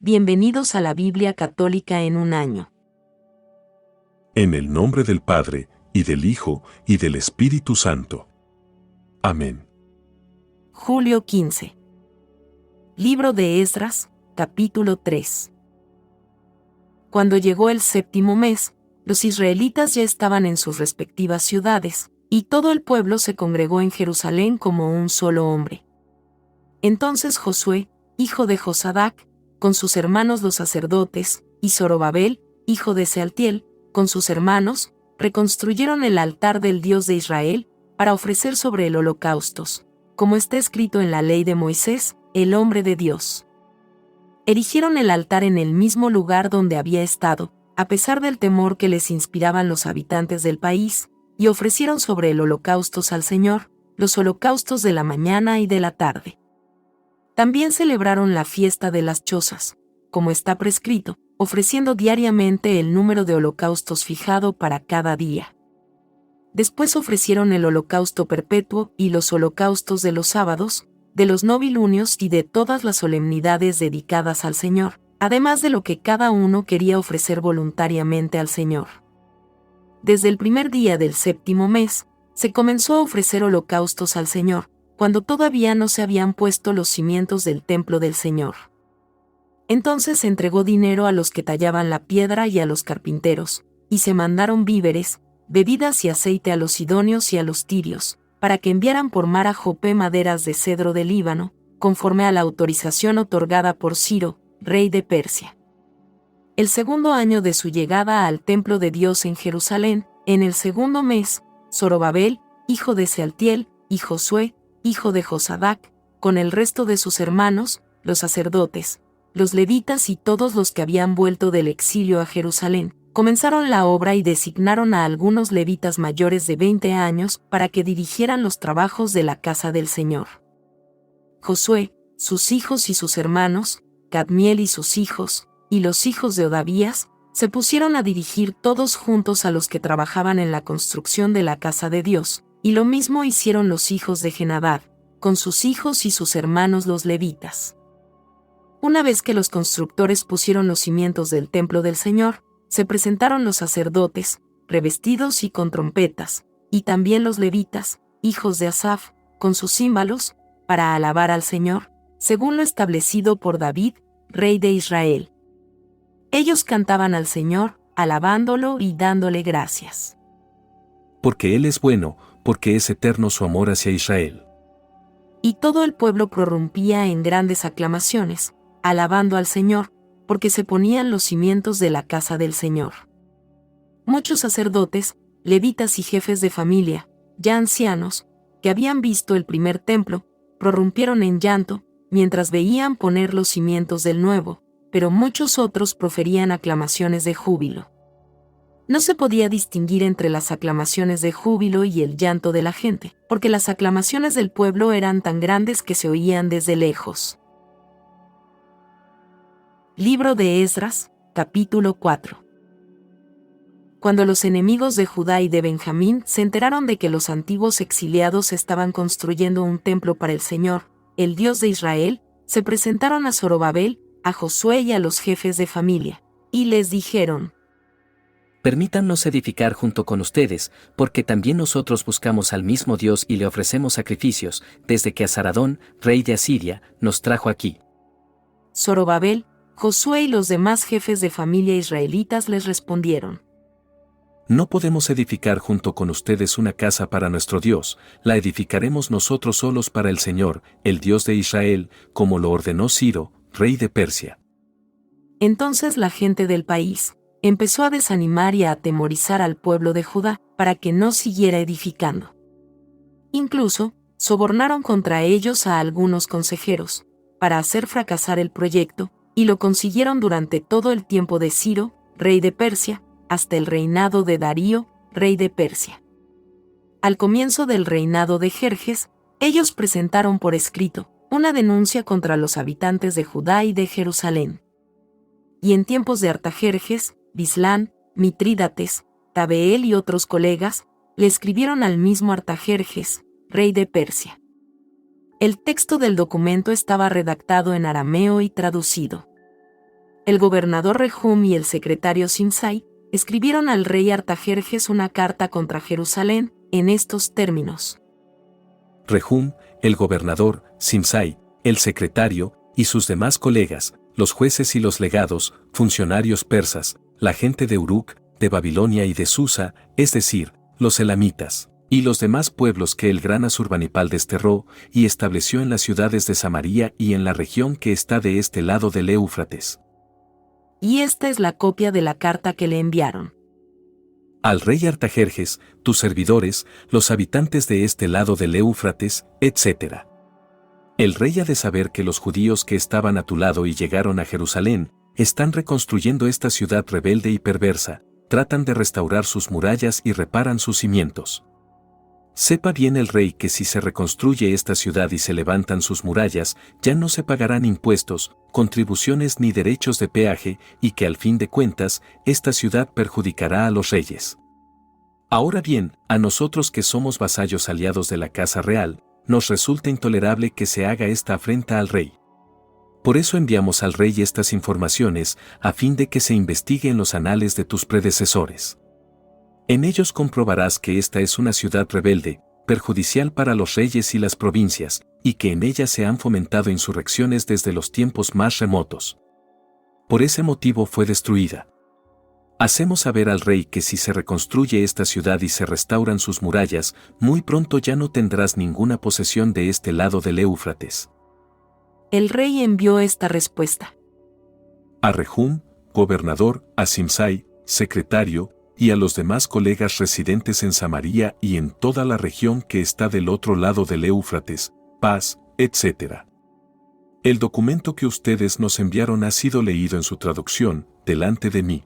Bienvenidos a la Biblia Católica en un año. En el nombre del Padre, y del Hijo, y del Espíritu Santo. Amén. Julio 15. Libro de Esdras, capítulo 3. Cuando llegó el séptimo mes, los israelitas ya estaban en sus respectivas ciudades, y todo el pueblo se congregó en Jerusalén como un solo hombre. Entonces Josué, hijo de Josadac, con sus hermanos los sacerdotes, y Zorobabel, hijo de Sealtiel, con sus hermanos, reconstruyeron el altar del Dios de Israel, para ofrecer sobre él holocaustos, como está escrito en la ley de Moisés, el hombre de Dios. Erigieron el altar en el mismo lugar donde había estado, a pesar del temor que les inspiraban los habitantes del país, y ofrecieron sobre él holocaustos al Señor, los holocaustos de la mañana y de la tarde. También celebraron la fiesta de las chozas, como está prescrito, ofreciendo diariamente el número de holocaustos fijado para cada día. Después ofrecieron el holocausto perpetuo y los holocaustos de los sábados, de los novilunios y de todas las solemnidades dedicadas al Señor, además de lo que cada uno quería ofrecer voluntariamente al Señor. Desde el primer día del séptimo mes, se comenzó a ofrecer holocaustos al Señor, cuando todavía no se habían puesto los cimientos del templo del Señor. Entonces se entregó dinero a los que tallaban la piedra y a los carpinteros, y se mandaron víveres, bebidas y aceite a los sidonios y a los tirios, para que enviaran por mar a Jope maderas de cedro del Líbano, conforme a la autorización otorgada por Ciro, rey de Persia. El segundo año de su llegada al templo de Dios en Jerusalén, en el segundo mes, Zorobabel, hijo de Sealtiel, y Josué, hijo de Josadac, con el resto de sus hermanos, los sacerdotes, los levitas y todos los que habían vuelto del exilio a Jerusalén, comenzaron la obra y designaron a algunos levitas mayores de 20 años para que dirigieran los trabajos de la casa del Señor. Josué, sus hijos y sus hermanos, Cadmiel y sus hijos, y los hijos de Odavías, se pusieron a dirigir todos juntos a los que trabajaban en la construcción de la casa de Dios, y lo mismo hicieron los hijos de Genadad, con sus hijos y sus hermanos los levitas. Una vez que los constructores pusieron los cimientos del templo del Señor, se presentaron los sacerdotes, revestidos y con trompetas, y también los levitas, hijos de Asaf, con sus címbalos, para alabar al Señor, según lo establecido por David, rey de Israel. Ellos cantaban al Señor, alabándolo y dándole gracias. Porque Él es bueno, porque es eterno su amor hacia Israel. Y todo el pueblo prorrumpía en grandes aclamaciones, alabando al Señor, porque se ponían los cimientos de la casa del Señor. Muchos sacerdotes, levitas y jefes de familia, ya ancianos, que habían visto el primer templo, prorrumpieron en llanto, mientras veían poner los cimientos del nuevo, pero muchos otros proferían aclamaciones de júbilo. No se podía distinguir entre las aclamaciones de júbilo y el llanto de la gente, porque las aclamaciones del pueblo eran tan grandes que se oían desde lejos. Libro de Esdras, capítulo 4. Cuando los enemigos de Judá y de Benjamín se enteraron de que los antiguos exiliados estaban construyendo un templo para el Señor, el Dios de Israel, se presentaron a Zorobabel, a Josué y a los jefes de familia, y les dijeron: Permítannos edificar junto con ustedes, porque también nosotros buscamos al mismo Dios y le ofrecemos sacrificios, desde que Asaradón, rey de Asiria, nos trajo aquí. Zorobabel, Josué y los demás jefes de familia israelitas les respondieron: No podemos edificar junto con ustedes una casa para nuestro Dios, la edificaremos nosotros solos para el Señor, el Dios de Israel, como lo ordenó Ciro, rey de Persia. Entonces la gente del país empezó a desanimar y a atemorizar al pueblo de Judá para que no siguiera edificando. Incluso, sobornaron contra ellos a algunos consejeros para hacer fracasar el proyecto, y lo consiguieron durante todo el tiempo de Ciro, rey de Persia, hasta el reinado de Darío, rey de Persia. Al comienzo del reinado de Jerjes, ellos presentaron por escrito una denuncia contra los habitantes de Judá y de Jerusalén. Y en tiempos de Artajerjes, Bislán, Mitrídates, Tabeel y otros colegas, le escribieron al mismo Artajerjes, rey de Persia. El texto del documento estaba redactado en arameo y traducido. el gobernador Rehum y el secretario Simsai escribieron al rey Artajerjes una carta contra Jerusalén, en estos términos. Rehum, el gobernador, Simsai, el secretario, y sus demás colegas, los jueces y los legados, funcionarios persas, la gente de Uruk, de Babilonia y de Susa, es decir, los elamitas, y los demás pueblos que el gran Asurbanipal desterró y estableció en las ciudades de Samaria y en la región que está de este lado del Éufrates. Y esta es la copia de la carta que le enviaron. Al rey Artajerjes, tus servidores, los habitantes de este lado del Éufrates, etc. El rey ha de saber que los judíos que estaban a tu lado y llegaron a Jerusalén, están reconstruyendo esta ciudad rebelde y perversa, tratan de restaurar sus murallas y reparan sus cimientos. Sepa bien el rey que si se reconstruye esta ciudad y se levantan sus murallas, ya no se pagarán impuestos, contribuciones ni derechos de peaje, y que al fin de cuentas, esta ciudad perjudicará a los reyes. Ahora bien, a nosotros que somos vasallos aliados de la casa real, nos resulta intolerable que se haga esta afrenta al rey. Por eso enviamos al rey estas informaciones, a fin de que se investigue en los anales de tus predecesores. En ellos comprobarás que esta es una ciudad rebelde, perjudicial para los reyes y las provincias, y que en ella se han fomentado insurrecciones desde los tiempos más remotos. Por ese motivo fue destruida. Hacemos saber al rey que si se reconstruye esta ciudad y se restauran sus murallas, muy pronto ya no tendrás ninguna posesión de este lado del Éufrates. El rey envió esta respuesta. A Rehum, gobernador, a Simsai, secretario, y a los demás colegas residentes en Samaria y en toda la región que está del otro lado del Éufrates, paz, etc. El documento que ustedes nos enviaron ha sido leído en su traducción, delante de mí.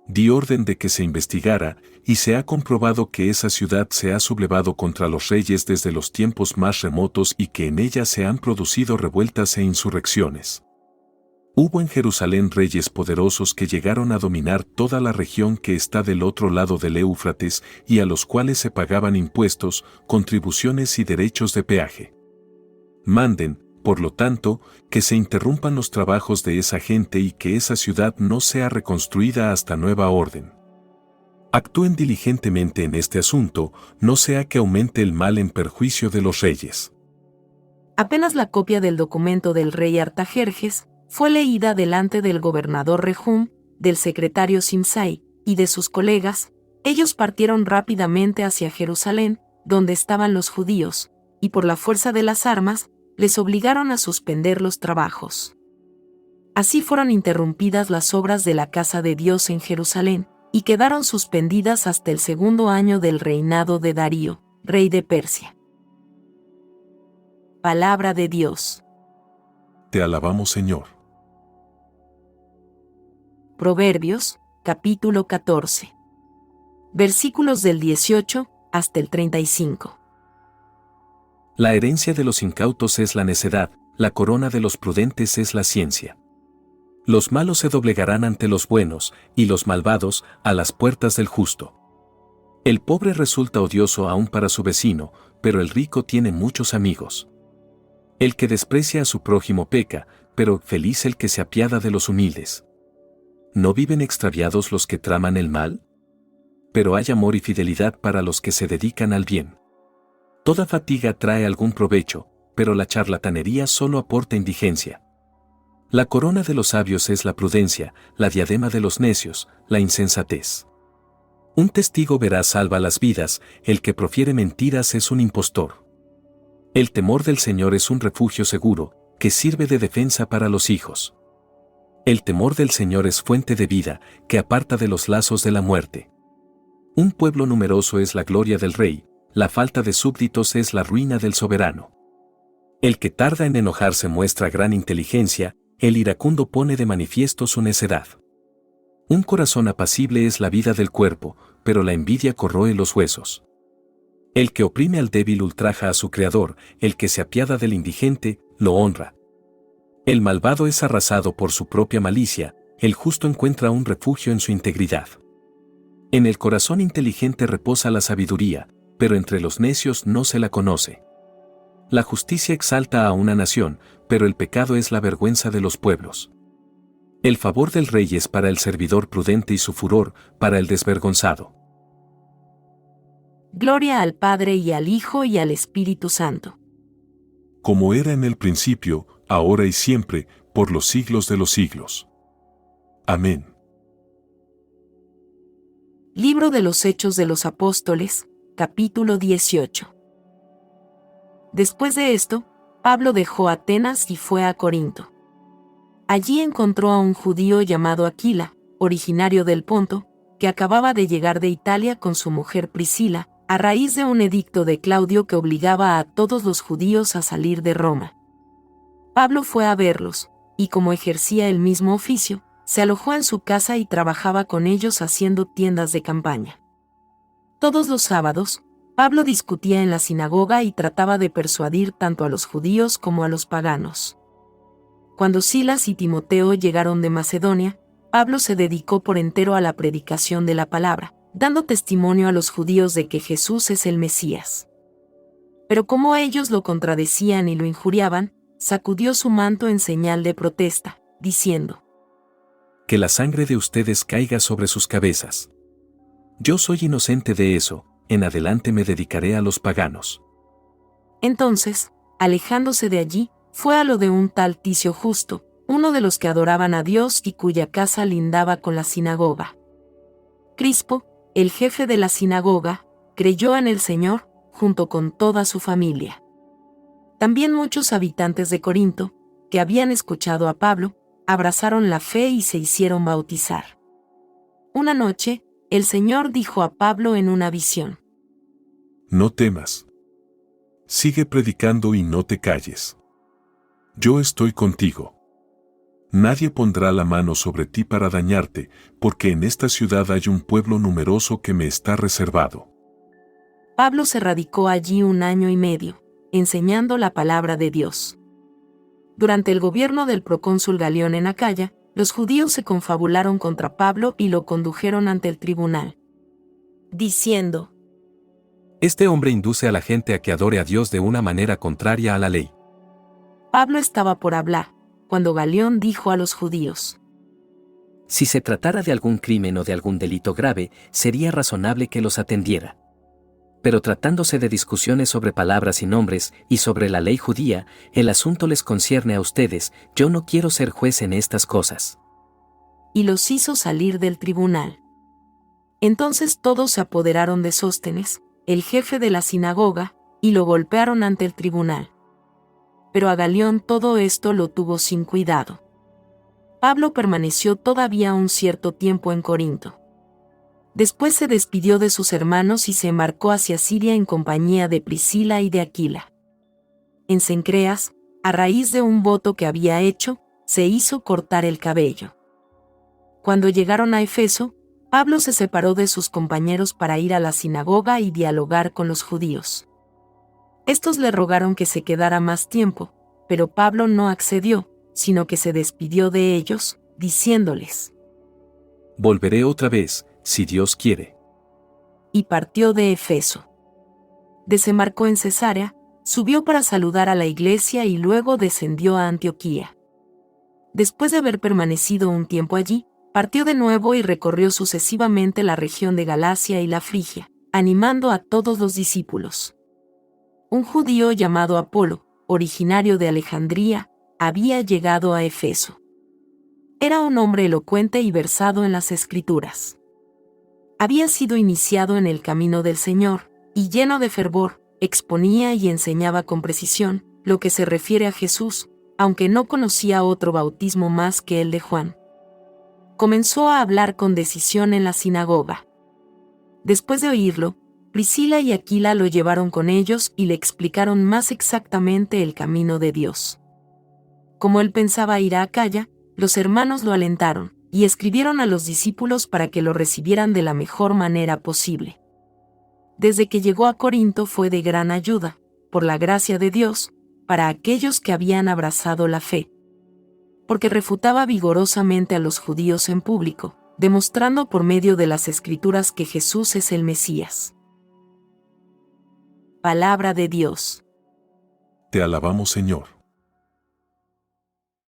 Di orden de que se investigara, y se ha comprobado que esa ciudad se ha sublevado contra los reyes desde los tiempos más remotos y que en ella se han producido revueltas e insurrecciones. Hubo en Jerusalén reyes poderosos que llegaron a dominar toda la región que está del otro lado del Éufrates y a los cuales se pagaban impuestos, contribuciones y derechos de peaje. Manden, por lo tanto, que se interrumpan los trabajos de esa gente y que esa ciudad no sea reconstruida hasta nueva orden. Actúen diligentemente en este asunto, no sea que aumente el mal en perjuicio de los reyes. Apenas la copia del documento del rey Artajerjes fue leída delante del gobernador Rehum, del secretario Simsai y de sus colegas, ellos partieron rápidamente hacia Jerusalén, donde estaban los judíos, y por la fuerza de las armas, les obligaron a suspender los trabajos. Así fueron interrumpidas las obras de la casa de Dios en Jerusalén, y quedaron suspendidas hasta el segundo año del reinado de Darío, rey de Persia. Palabra de Dios. Te alabamos, Señor. Proverbios, capítulo 14. Versículos del 18 hasta el 35. La herencia de los incautos es la necedad, la corona de los prudentes es la ciencia. Los malos se doblegarán ante los buenos, y los malvados a las puertas del justo. El pobre resulta odioso aún para su vecino, pero el rico tiene muchos amigos. El que desprecia a su prójimo peca, pero feliz el que se apiada de los humildes. ¿No viven extraviados los que traman el mal? Pero hay amor y fidelidad para los que se dedican al bien. Toda fatiga trae algún provecho, pero la charlatanería solo aporta indigencia. La corona de los sabios es la prudencia, la diadema de los necios, la insensatez. Un testigo veraz salva las vidas, el que profiere mentiras es un impostor. El temor del Señor es un refugio seguro, que sirve de defensa para los hijos. El temor del Señor es fuente de vida, que aparta de los lazos de la muerte. Un pueblo numeroso es la gloria del rey, la falta de súbditos es la ruina del soberano. El que tarda en enojarse muestra gran inteligencia, el iracundo pone de manifiesto su necedad. Un corazón apacible es la vida del cuerpo, pero la envidia corroe los huesos. El que oprime al débil ultraja a su creador, el que se apiada del indigente, lo honra. El malvado es arrasado por su propia malicia, el justo encuentra un refugio en su integridad. En el corazón inteligente reposa la sabiduría, pero entre los necios no se la conoce. La justicia exalta a una nación, pero el pecado es la vergüenza de los pueblos. El favor del rey es para el servidor prudente y su furor para el desvergonzado. Gloria al Padre y al Hijo y al Espíritu Santo. Como era en el principio, ahora y siempre, por los siglos de los siglos. Amén. Libro de los Hechos de los Apóstoles, capítulo 18. Después de esto, Pablo dejó Atenas y fue a Corinto. Allí encontró a un judío llamado Aquila, originario del Ponto, que acababa de llegar de Italia con su mujer Priscila, a raíz de un edicto de Claudio que obligaba a todos los judíos a salir de Roma. Pablo fue a verlos, y como ejercía el mismo oficio, se alojó en su casa y trabajaba con ellos haciendo tiendas de campaña. Todos los sábados, Pablo discutía en la sinagoga y trataba de persuadir tanto a los judíos como a los paganos. Cuando Silas y Timoteo llegaron de Macedonia, Pablo se dedicó por entero a la predicación de la palabra, dando testimonio a los judíos de que Jesús es el Mesías. Pero como ellos lo contradecían y lo injuriaban, sacudió su manto en señal de protesta, diciendo: Que la sangre de ustedes caiga sobre sus cabezas. Yo soy inocente de eso, en adelante me dedicaré a los paganos. Entonces, alejándose de allí, fue a lo de un tal Ticio Justo, uno de los que adoraban a Dios y cuya casa lindaba con la sinagoga. Crispo, el jefe de la sinagoga, creyó en el Señor, junto con toda su familia. También muchos habitantes de Corinto, que habían escuchado a Pablo, abrazaron la fe y se hicieron bautizar. Una noche, el Señor dijo a Pablo en una visión: No temas. Sigue predicando y no te calles. Yo estoy contigo. Nadie pondrá la mano sobre ti para dañarte, porque en esta ciudad hay un pueblo numeroso que me está reservado. Pablo se radicó allí 1 año y medio, enseñando la palabra de Dios. Durante el gobierno del procónsul Galión en Acaya, los judíos se confabularon contra Pablo y lo condujeron ante el tribunal, diciendo: Este hombre induce a la gente a que adore a Dios de una manera contraria a la ley. Pablo estaba por hablar, cuando Galión dijo a los judíos: Si se tratara de algún crimen o de algún delito grave, sería razonable que los atendiera. Pero tratándose de discusiones sobre palabras y nombres, y sobre la ley judía, el asunto les concierne a ustedes, yo no quiero ser juez en estas cosas. Y los hizo salir del tribunal. Entonces todos se apoderaron de Sóstenes, el jefe de la sinagoga, y lo golpearon ante el tribunal. Pero a Galión todo esto lo tuvo sin cuidado. Pablo permaneció todavía un cierto tiempo en Corinto. Después se despidió de sus hermanos y se embarcó hacia Siria en compañía de Priscila y de Aquila. En Cencreas, a raíz de un voto que había hecho, se hizo cortar el cabello. Cuando llegaron a Efeso, Pablo se separó de sus compañeros para ir a la sinagoga y dialogar con los judíos. Estos le rogaron que se quedara más tiempo, pero Pablo no accedió, sino que se despidió de ellos, diciéndoles: Volveré otra vez, si Dios quiere. Y partió de Efeso. Desembarcó en Cesarea, subió para saludar a la iglesia y luego descendió a Antioquía. Después de haber permanecido un tiempo allí, partió de nuevo y recorrió sucesivamente la región de Galacia y la Frigia, animando a todos los discípulos. Un judío llamado Apolo, originario de Alejandría, había llegado a Efeso. Era un hombre elocuente y versado en las Escrituras. Había sido iniciado en el camino del Señor, y lleno de fervor, exponía y enseñaba con precisión lo que se refiere a Jesús, aunque no conocía otro bautismo más que el de Juan. Comenzó a hablar con decisión en la sinagoga. Después de oírlo, Priscila y Aquila lo llevaron con ellos y le explicaron más exactamente el camino de Dios. Como él pensaba ir a Acaya, los hermanos lo alentaron, y escribieron a los discípulos para que lo recibieran de la mejor manera posible. Desde que llegó a Corinto fue de gran ayuda, por la gracia de Dios, para aquellos que habían abrazado la fe. Porque refutaba vigorosamente a los judíos en público, demostrando por medio de las Escrituras que Jesús es el Mesías. Palabra de Dios. Te alabamos, Señor.